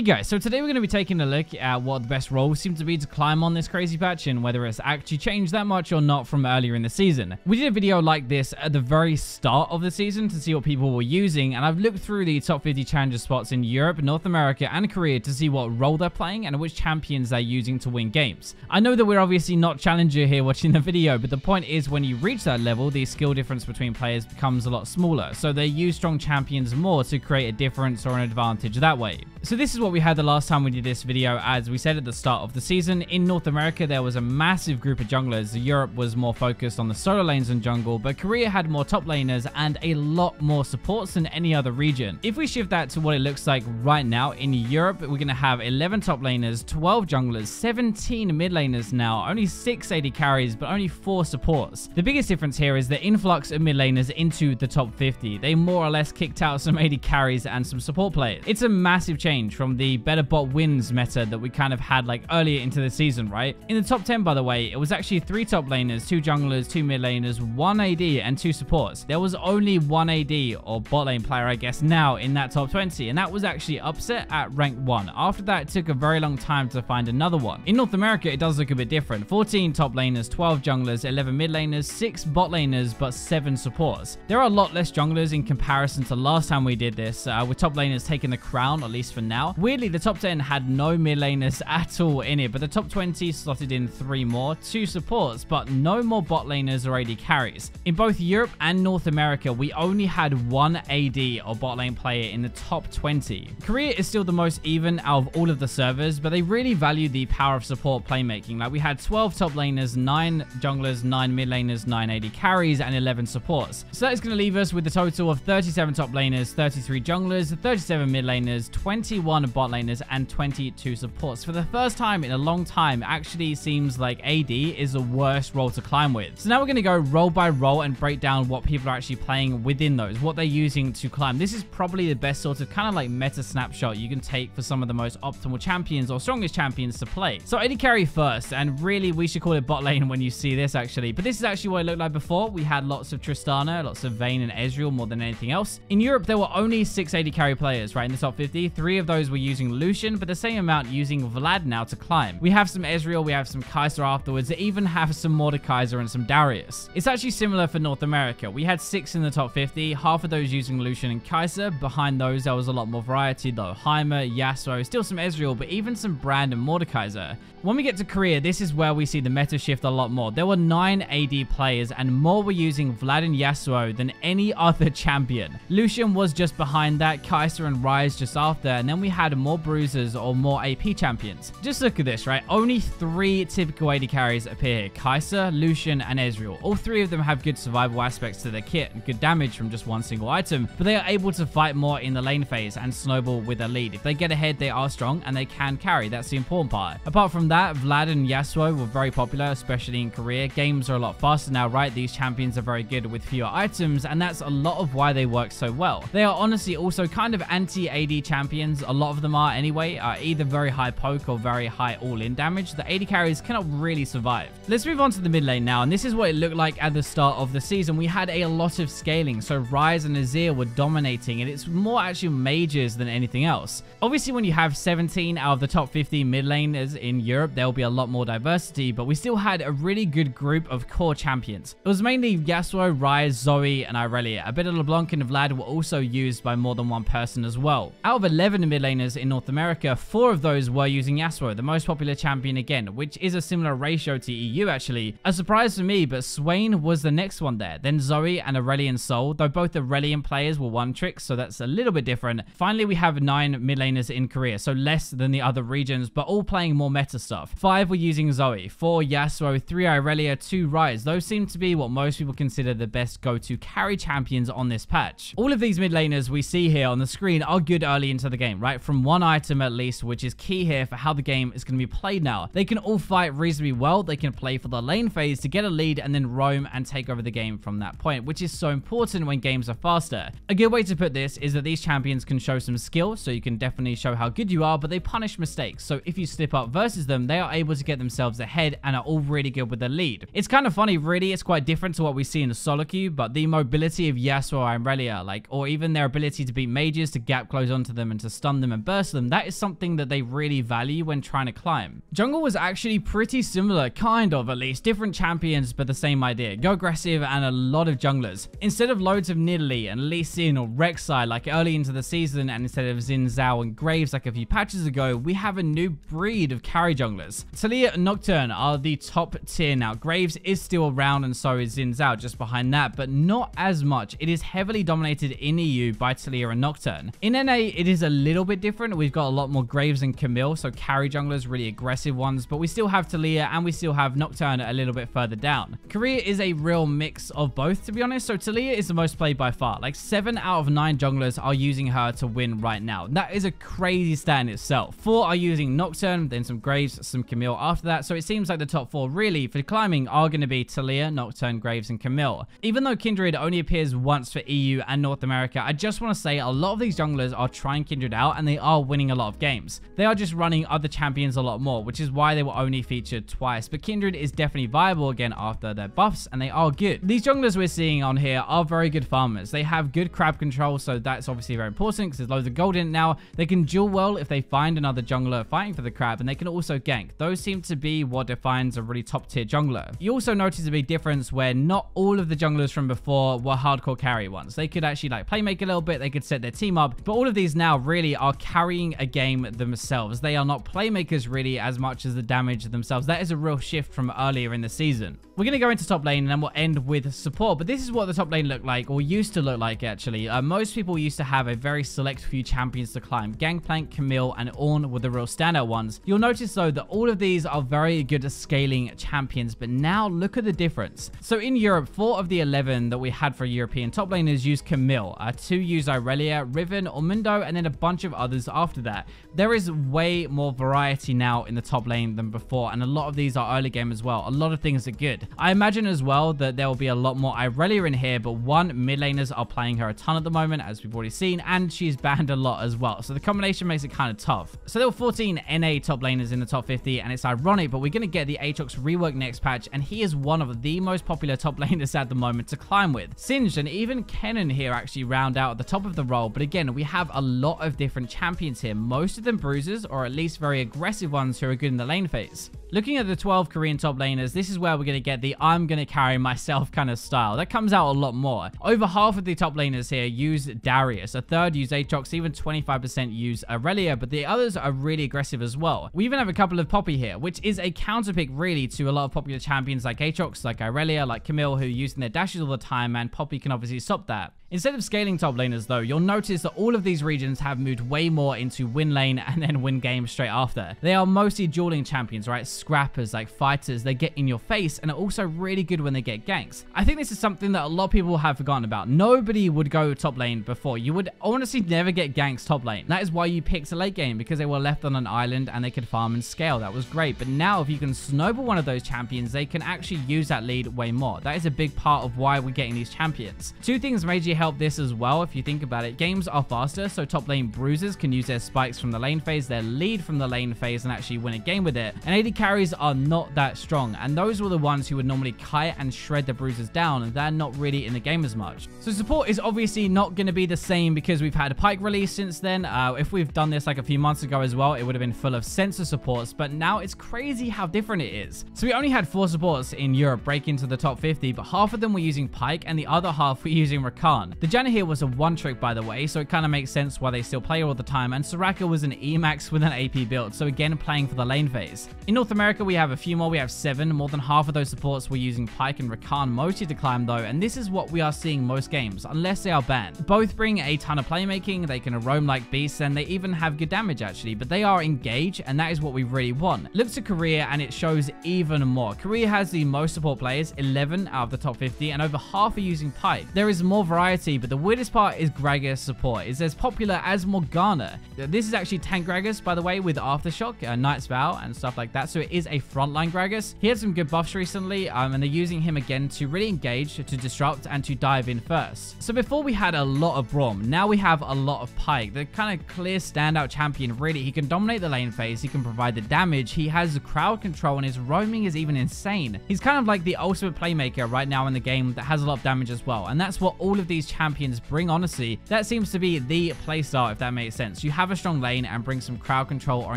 Hey guys, so today we're going to be taking a look at what the best roles seem to be to climb on this crazy patch and whether it's actually changed that much or not from earlier in the season. We did a video like this at the very start of the season to see what people were using, and I've looked through the top 50 challenger spots in Europe, North America, and Korea to see what role they're playing and which champions they're using to win games. I know that we're obviously not challenger here watching the video, but the point is when you reach that level, the skill difference between players becomes a lot smaller, so they use strong champions more to create a difference or an advantage that way. So this is what we had the last time we did this video. As we said at the start of the season, in North America there was a massive group of junglers. Europe was more focused on the solo lanes and jungle, but Korea had more top laners and a lot more supports than any other region. If we shift that to what it looks like right now in Europe, we're going to have 11 top laners, 12 junglers, 17 mid laners now, only 6 AD carries, but only 4 supports. The biggest difference here is the influx of mid laners into the top 50. They more or less kicked out some AD carries and some support players. It's a massive change from the better bot wins meta that we kind of had like earlier into the season, right? In the top 10, by the way, it was actually 3 top laners, 2 junglers, 2 mid laners, 1 AD, and 2 supports. There was only 1 AD or bot lane player, I guess, now in that top 20, and that was actually Upset at rank 1. After that, it took a very long time to find another one. In North America, it does look a bit different. 14 top laners, 12 junglers, 11 mid laners, 6 bot laners, but 7 supports. There are a lot less junglers in comparison to last time we did this, with top laners taking the crown, at least for now. Weirdly, the top 10 had no mid laners at all in it, but the top 20 slotted in 3 more, 2 supports, but no more bot laners or AD carries. In both Europe and North America, we only had 1 AD or bot lane player in the top 20. Korea is still the most even out of all of the servers, but they really value the power of support playmaking. Like, we had 12 top laners, 9 junglers, 9 mid laners, 9 AD carries, and 11 supports. So that is going to leave us with a total of 37 top laners, 33 junglers, 37 mid laners, 21 bot laners, and 22 supports. For the first time in a long time, it actually seems like AD is the worst role to climb with. So now we're going to go role by role and break down what people are actually playing within those, what they're using to climb. This is probably the best sort of kind of like meta snapshot you can take for some of the most optimal champions or strongest champions to play. So AD carry first, and really we should call it bot lane when you see this actually, but this is actually what it looked like before. We had lots of Tristana, lots of Vayne and Ezreal more than anything else. In Europe, there were only 6 AD carry players, right, in the top 50. 3 of those were using Lucian, but the same amount using Vlad now to climb. We have some Ezreal, we have some Kai'Sa afterwards, they even have some Mordekaiser and some Darius. It's actually similar for North America. We had 6 in the top 50, half of those using Lucian and Kai'Sa. Behind those, there was a lot more variety though. Heimer, Yasuo, still some Ezreal, but even some Brand and Mordekaiser. When we get to Korea, this is where we see the meta shift a lot more. There were 9 AD players, and more were using Vlad and Yasuo than any other champion. Lucian was just behind that, Kai'Sa and Ryze just after, and then we had more bruisers or more AP champions. Just look at this, right? Only 3 typical AD carries appear here. Kai'Sa, Lucian, and Ezreal. All 3 of them have good survival aspects to their kit and good damage from just one single item, but they are able to fight more in the lane phase and snowball with their lead. If they get ahead, they are strong and they can carry. That's the important part. Apart from that, Vlad and Yasuo were very popular, especially in Korea. Games are a lot faster now, right? These champions are very good with fewer items, and that's a lot of why they work so well. They are honestly also kind of anti-AD champions. A lot of them are anyway, either very high poke or very high all-in damage. The AD carries cannot really survive. Let's move on to the mid lane now, and this is what it looked like at the start of the season. We had a lot of scaling, so Ryze and Azir were dominating, and it's more actually mages than anything else. Obviously, when you have 17 out of the top 50 mid laners in Europe, there'll be a lot more diversity, but we still had a really good group of core champions. It was mainly Yasuo, Ryze, Zoe, and Irelia. A bit of LeBlanc and Vlad were also used by more than one person as well. Out of 11 mid laners in North America, 4 of those were using Yasuo, the most popular champion again, which is a similar ratio to EU actually. A surprise for me, but Swain was the next one there. Then Zoe and Aurelion Sol, though both Aurelion players were one trick, so that's a little bit different. Finally, we have 9 mid laners in Korea, so less than the other regions, but all playing more meta stuff. 5 were using Zoe, 4 Yasuo, 3 Irelia, 2 Ryze. Those seem to be what most people consider the best go-to carry champions on this patch. All of these mid laners we see here on the screen are good early into the game, right? From one item at least, which is key here for how the game is going to be played now. They can all fight reasonably well. They can play for the lane phase to get a lead and then roam and take over the game from that point, which is so important when games are faster. A good way to put this is that these champions can show some skill, so you can definitely show how good you are, but they punish mistakes. So if you slip up versus them, they are able to get themselves ahead and are all really good with the lead. It's kind of funny, really. It's quite different to what we see in the solo queue, but the mobility of Yasuo and Irelia, or even their ability to beat mages, to gap close onto them and to stun them and burst them, that is something that they really value when trying to climb. Jungle was actually pretty similar, kind of at least. Different champions, but the same idea. Go aggressive and a lot of junglers. Instead of loads of Nidalee and Lee Sin or Rek'Sai like early into the season, and instead of Xin Zhao and Graves like a few patches ago, we have a new breed of carry junglers. Taliyah and Nocturne are the top tier now. Graves is still around and so is Xin Zhao just behind that, but not as much. It is heavily dominated in EU by Taliyah and Nocturne. In NA, it is a little bit different. We've got a lot more Graves and Camille, so carry junglers, really aggressive ones, but we still have Taliyah and we still have Nocturne a little bit further down. Korea is a real mix of both, to be honest. So Taliyah is the most played by far. Like 7 out of 9 junglers are using her to win right now. That is a crazy stat in itself. 4 are using Nocturne, then some Graves, some Camille after that. So it seems like the top 4 really for climbing are going to be Taliyah, Nocturne, Graves, and Camille. Even though Kindred only appears once for EU and North America, I just want to say a lot of these junglers are trying Kindred out and they are winning a lot of games. They are just running other champions a lot more, which is why they were only featured twice. But Kindred is definitely viable again after their buffs, and they are good. These junglers we're seeing on here are very good farmers. They have good crab control, so that's obviously very important because there's loads of gold in it now. They can duel well if they find another jungler fighting for the crab, and they can also gank. Those seem to be what defines a really top tier jungler. You also notice a big difference where not all of the junglers from before were hardcore carry ones. They could actually like playmake a little bit, they could set their team up, but all of these now really are carrying a game themselves. They are not playmakers really as much as the damage themselves. That is a real shift from earlier in the season. We're going to go into top lane and then we'll end with support, but this is what the top lane looked like, or used to look like actually. Most people used to have a very select few champions to climb. Gangplank, Camille, and Ornn were the real standout ones. You'll notice though that all of these are very good at scaling champions, but now look at the difference. So in Europe, 4 of the 11 that we had for European top laners used Camille, 2 used Irelia, Riven, Ormundo, and then a bunch of others after that. There is way more variety now in the top lane than before, and a lot of these are early game as well. A lot of things are good. I imagine as well that there will be a lot more Irelia in here, but mid laners are playing her a ton at the moment, as we've already seen, and she's banned a lot as well. So the combination makes it kind of tough. So there were 14 NA top laners in the top 50, and it's ironic, but we're going to get the Aatrox rework next patch, and he is one of the most popular top laners at the moment to climb with. Singed and even Kennen here actually round out at the top of the role, but again, we have a lot of different champions here, most of them bruisers, or at least very aggressive ones who are good in the lane phase. Looking at the 12 Korean top laners, this is where we're going to get the I'm going to carry myself kind of style. That comes out a lot more. Over half of the top laners here use Darius, a third use Aatrox, even 25% use Irelia, but the others are really aggressive as well. We even have a couple of Poppy here, which is a counterpick really to a lot of popular champions like Aatrox, like Irelia, like Camille, who are using their dashes all the time, and Poppy can obviously stop that. Instead of scaling top laners though, you'll notice that all of these regions have moved way more into win lane and then win games straight after. They are mostly dueling champions, right? Scrappers, like fighters, they get in your face and are also really good when they get ganks. I think this is something that a lot of people have forgotten about. Nobody would go top lane before. You would honestly never get ganks top lane. That is why you picked a late game, because they were left on an island and they could farm and scale. That was great. But now if you can snowball one of those champions, they can actually use that lead way more. That is a big part of why we're getting these champions. 2 things majorly help this as well. If you think about it, games are faster, so top lane bruisers can use their spikes from the lane phase, their lead from the lane phase, and actually win a game with it. And AD carries are not that strong, and those were the ones who would normally kite and shred the bruisers down, and they're not really in the game as much. So support is obviously not going to be the same because we've had a Pyke release since then. If we've done this like a few months ago as well, it would have been full of sensor supports, but now it's crazy how different it is. So we only had 4 supports in Europe break into the top 50, but half of them were using Pyke and the other half were using Rakan. The Janna here was a 1-trick, by the way, so it kind of makes sense why they still play all the time, and Soraka was an Emax with an AP build, so again playing for the lane phase. In North America we have a few more. We have 7. More than half of those supports were using Pyke and Rakan mostly to climb though, and this is what we are seeing most games unless they are banned. Both bring a ton of playmaking, they can roam like beasts, and they even have good damage actually, but they are engaged, and that is what we really want. Look to Korea and it shows even more. Korea has the most support players, 11 out of the top 50, and over half are using Pyke. There is more variety, but the weirdest part is Gragas support. It's as popular as Morgana. This is actually tank Gragas, by the way, with Aftershock, Knight's Vow, and stuff like that, so it is a frontline Gragas. He had some good buffs recently, and they're using him again to really engage, to disrupt, and to dive in first. So before we had a lot of Braum, now we have a lot of Pyke. The kind of clear standout champion, really. He can dominate the lane phase, he can provide the damage, he has the crowd control, and his roaming is even insane. He's kind of like the ultimate playmaker right now in the game that has a lot of damage as well, and that's what all of these champions bring, honestly, that seems to be the playstyle, if that makes sense. You have a strong lane and bring some crowd control or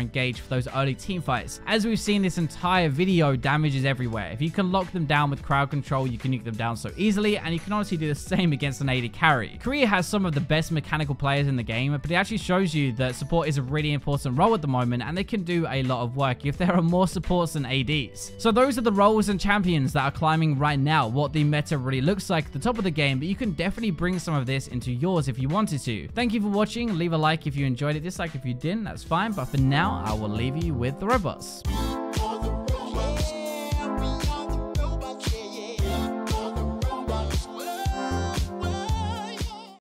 engage for those early team fights. As we've seen this entire video, damage is everywhere. If you can lock them down with crowd control, you can nuke them down so easily, and you can honestly do the same against an AD carry. Korea has some of the best mechanical players in the game, but it actually shows you that support is a really important role at the moment, and they can do a lot of work if there are more supports than ADs. So those are the roles and champions that are climbing right now, what the meta really looks like at the top of the game, but you can definitely bring some of this into yours if you wanted to. Thank you for watching. Leave a like if you enjoyed it, dislike if you didn't, that's fine, but for now, I will leave you with the robots.